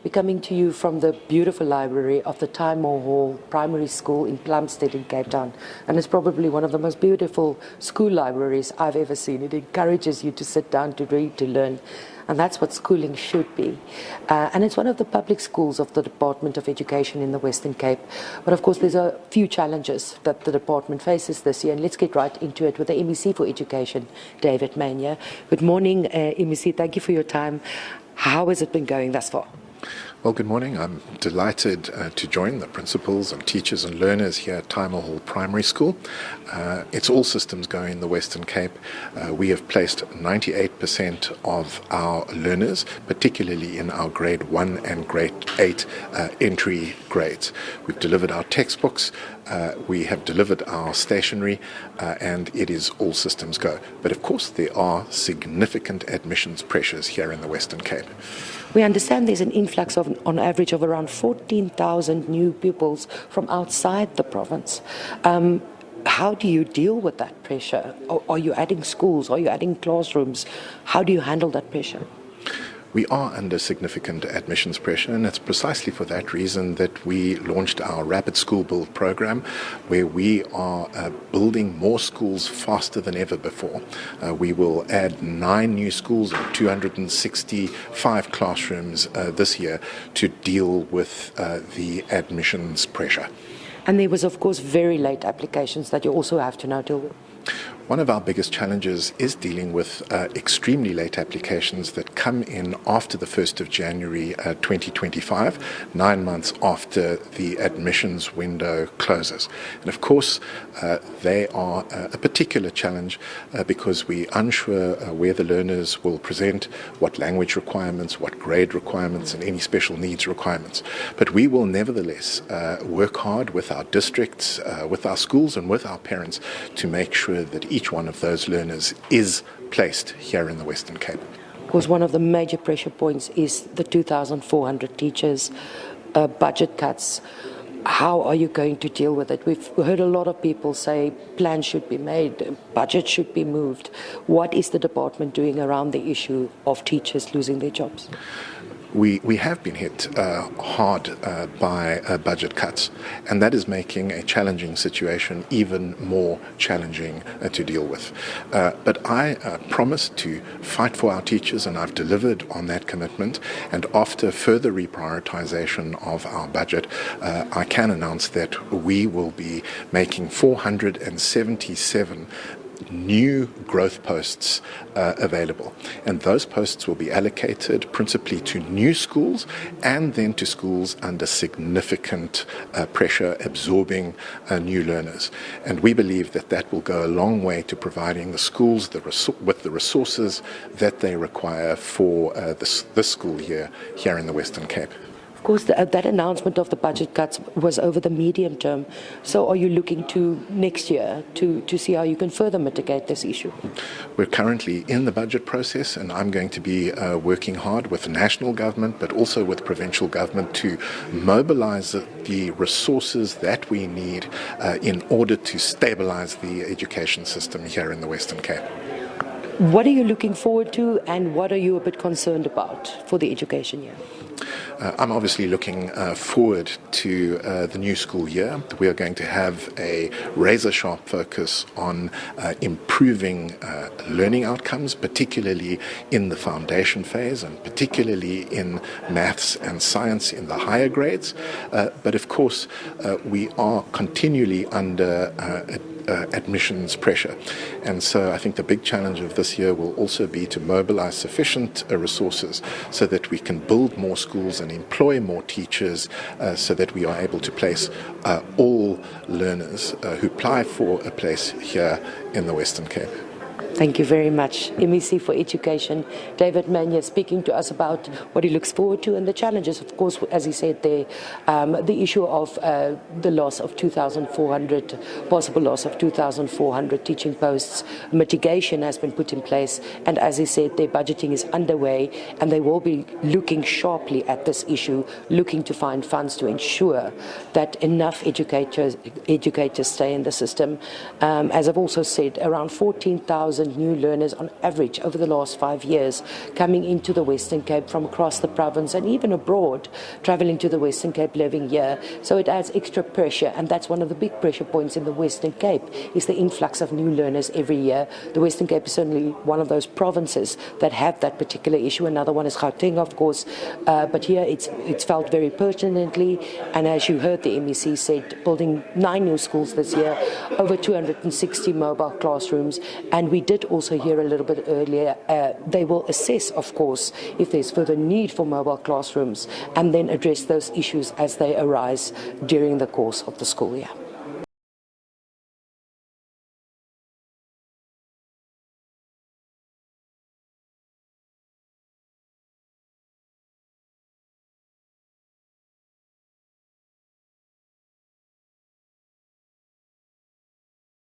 We're coming to you from the beautiful library of the Timor Hall Primary School in Plumstead in Cape Town. And it's probably one of the most beautiful school libraries I've ever seen. It encourages you to sit down, to read, to learn. And that's what schooling should be. And it's one of the public schools of the Department of Education in the Western Cape. But of course, there's a few challenges that the department faces this year. And let's get right into it with the MEC for Education, David Mania. Good morning, MEC. Thank you for your time. How has it been going thus far? Well, good morning. I'm delighted to join the principals and teachers and learners here at Timor Hall Primary School. It's all systems going in the Western Cape. We have placed 98% of our learners, particularly in our grade 1 and grade 8 entry grades. We've delivered our textbooks, we have delivered our stationery, and it is all systems go. But of course, there are significant admissions pressures here in the Western Cape. We understand there's an influx of, on average, of around 14,000 new pupils from outside the province. How do you deal with that pressure? Are you adding schools? Are you adding classrooms? How do you handle that pressure? We are under significant admissions pressure, and it's precisely for that reason that we launched our Rapid School Build program, where we are building more schools faster than ever before. We will add 9 new schools and 265 classrooms this year to deal with the admissions pressure. And there was, of course, very late applications that you also have to now deal with. One of our biggest challenges is dealing with extremely late applications that come in after the 1st of January 2025, 9 months after the admissions window closes. And of course, they are a particular challenge because we're unsure where the learners will present, what language requirements, what grade requirements, and any special needs requirements. But we will nevertheless work hard with our districts, with our schools, and with our parents to make sure that each one of those learners is placed here in the Western Cape. Of course, one of the major pressure points is the 2,400 teachers, budget cuts. How are you going to deal with it? We've heard a lot of people say plans should be made, budget should be moved. What is the department doing around the issue of teachers losing their jobs? We have been hit hard by budget cuts, and that is making a challenging situation even more challenging to deal with. But I promise to fight for our teachers, and I've delivered on that commitment. And after further reprioritization of our budget, I can announce that we will be making 477 new growth posts available, and those posts will be allocated principally to new schools and then to schools under significant pressure absorbing new learners. And we believe that that will go a long way to providing the schools with the resources that they require for this school year here in the Western Cape. Of course, that announcement of the budget cuts was over the medium term. So are you looking to next year to see how you can further mitigate this issue? We're currently in the budget process, and I'm going to be working hard with the national government, but also with provincial government to mobilize the resources that we need in order to stabilize the education system here in the Western Cape. What are you looking forward to, and what are you a bit concerned about for the education year? I'm obviously looking forward to the new school year. We are going to have a razor-sharp focus on improving learning outcomes, particularly in the foundation phase and particularly in maths and science in the higher grades. But of course, we are continually under admissions pressure. And so I think the big challenge of this year will also be to mobilize sufficient resources so that we can build more schools and employ more teachers so that we are able to place all learners who apply for a place here in the Western Cape. Thank you very much. MEC for Education, David Mania, speaking to us about what he looks forward to and the challenges, of course, as he said there, the issue of the loss of 2,400, possible loss of 2,400 teaching posts. Mitigation has been put in place, and as he said, their budgeting is underway, and they will be looking sharply at this issue, looking to find funds to ensure that enough educators stay in the system. As I've also said, around 14,000 2,000 new learners on average over the last 5 years coming into the Western Cape from across the province and even abroad, travelling to the Western Cape, living here. So it adds extra pressure, and that's one of the big pressure points in the Western Cape, is the influx of new learners every year. The Western Cape is certainly one of those provinces that have that particular issue. Another one is Gauteng, of course, but here it's felt very pertinently, and as you heard the MEC said, building 9 new schools this year, over 260 mobile classrooms, and we did also hear a little bit earlier, they will assess, of course, if there's further need for mobile classrooms, and then address those issues as they arise during the course of the school year.